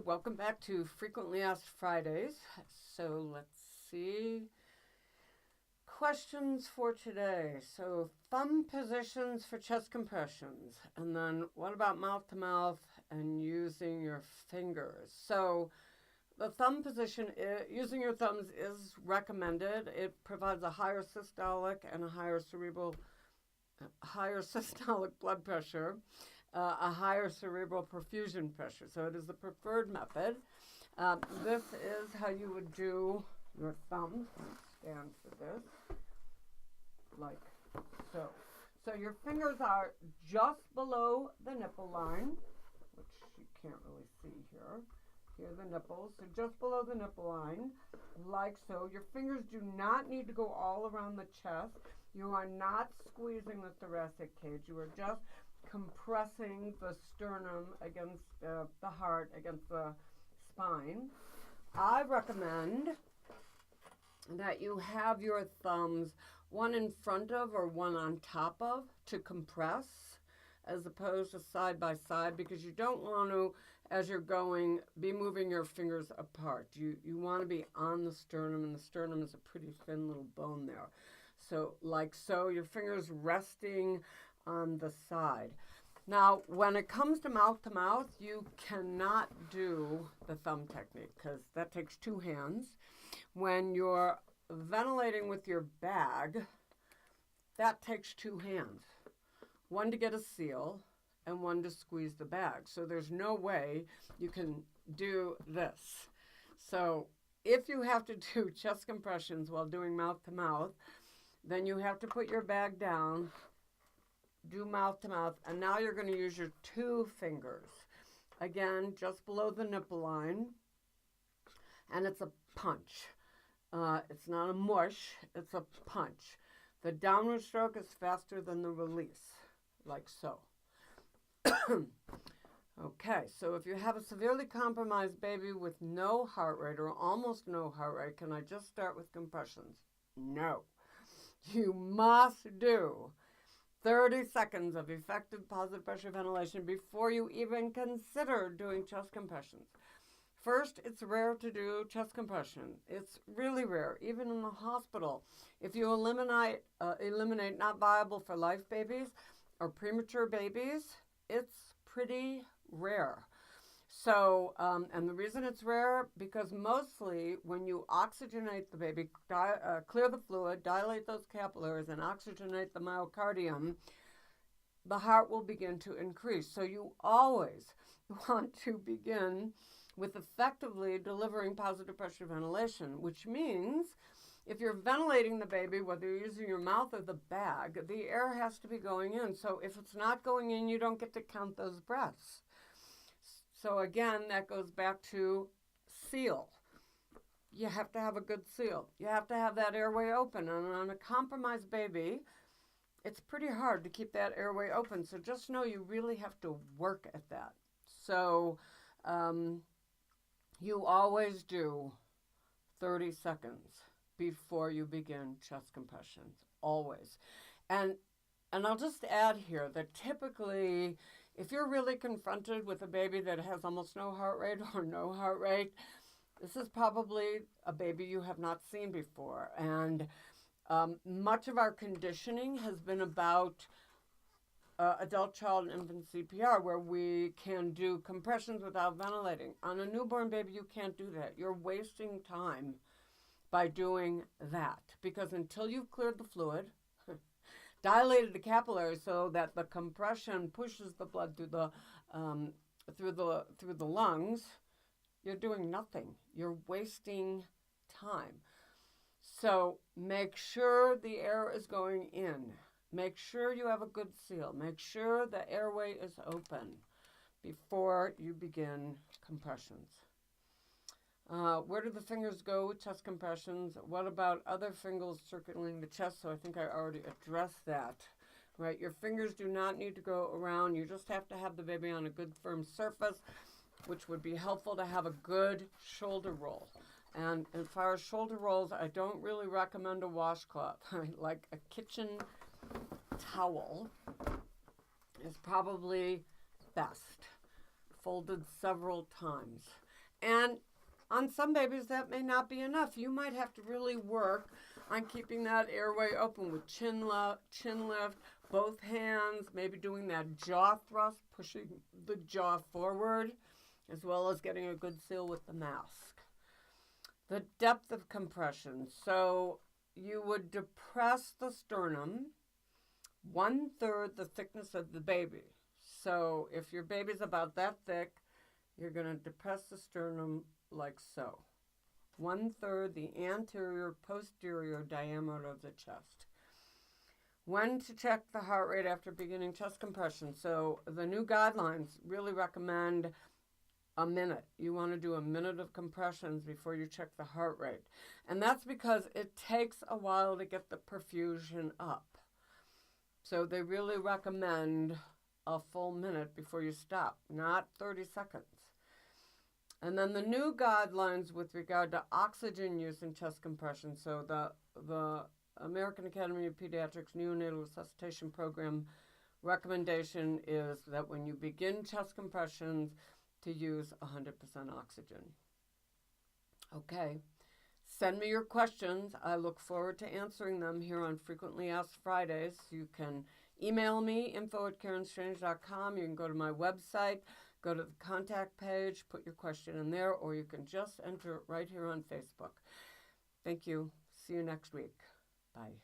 Welcome back to Frequently Asked Fridays. So let's see. Questions for today. So, thumb positions for chest compressions. And then what about mouth to mouth and using your fingers? So, the thumb position, using your thumbs is recommended. It provides a higher systolic and a higher systolic blood pressure, a higher cerebral perfusion pressure. So it is the preferred method. This is how you would do your thumbs. Stand for this, like so. So your fingers are just below the nipple line, which you can't really see here. Here are the nipples. So just below the nipple line, like so. Your fingers do not need to go all around the chest. You are not squeezing the thoracic cage. You are just compressing the sternum against the heart, against the spine. I recommend that you have your thumbs one in front of or one on top of to compress, as opposed to side by side, because you don't want to, as you're going, be moving your fingers apart. You want to be on the sternum, and the sternum is a pretty thin little bone there. So like so, your fingers resting on the side. Now, when it comes to mouth, you cannot do the thumb technique because that takes two hands. When you're ventilating with your bag, that takes two hands. One to get a seal and one to squeeze the bag. So there's no way you can do this. So if you have to do chest compressions while doing mouth to mouth, then you have to put your bag down, do mouth to mouth, and now you're going to use your two fingers. Again, just below the nipple line, and it's a punch. It's not a mush, it's a punch. The downward stroke is faster than the release, like so. Okay, so if you have a severely compromised baby with no heart rate or almost no heart rate, can I just start with compressions? No. You must do 30 seconds of effective positive pressure ventilation before you even consider doing chest compressions. First, it's rare to do chest compression. It's really rare, even in the hospital. If you eliminate not viable for life babies or premature babies, it's pretty rare. So, and the reason it's rare, because mostly when you oxygenate the baby, clear the fluid, dilate those capillaries, and oxygenate the myocardium, the heart will begin to increase. So you always want to begin with effectively delivering positive pressure ventilation, which means if you're ventilating the baby, whether you're using your mouth or the bag, the air has to be going in. So if it's not going in, you don't get to count those breaths. So again, that goes back to seal. You have to have a good seal. You have to have that airway open. And on a compromised baby, it's pretty hard to keep that airway open. So just know you really have to work at that. So you always do 30 seconds before you begin chest compressions. Always. And I'll just add here that typically, if you're really confronted with a baby that has almost no heart rate or no heart rate, this is probably a baby you have not seen before. And much of our conditioning has been about adult, child, and infant CPR, where we can do compressions without ventilating. On a newborn baby, you can't do that. You're wasting time by doing that, because until you've cleared the fluid, dilated the capillaries so that the compression pushes the blood through the lungs, you're doing nothing. You're wasting time. So make sure the air is going in. Make sure you have a good seal. Make sure the airway is open before you begin compressions. Where do the fingers go with chest compressions? What about other fingers circling the chest? So I think I already addressed that, right? Your fingers do not need to go around. You just have to have the baby on a good firm surface, which would be helpful to have a good shoulder roll. And as far as shoulder rolls, I don't really recommend a washcloth. Like a kitchen towel is probably best folded several times. And on some babies, that may not be enough. You might have to really work on keeping that airway open with chin lift, both hands, maybe doing that jaw thrust, pushing the jaw forward, as well as getting a good seal with the mask. The depth of compression. So you would depress the sternum 1/3 the thickness of the baby. So if your baby's about that thick, you're going to depress the sternum like so. 1/3 the anterior posterior diameter of the chest. When to check the heart rate after beginning chest compression. So the new guidelines really recommend a minute. You want to do a minute of compressions before you check the heart rate. And that's because it takes a while to get the perfusion up. So they really recommend a full minute before you stop, not 30 seconds. And then the new guidelines with regard to oxygen use in chest compression. So the American Academy of Pediatrics Neonatal Resuscitation Program recommendation is that when you begin chest compressions, to use 100% oxygen. Okay. Send me your questions. I look forward to answering them here on Frequently Asked Fridays. You can email me, info@KarenStrange.com. You can go to my website, go to the contact page, put your question in there, or you can just enter it right here on Facebook. Thank you. See you next week. Bye.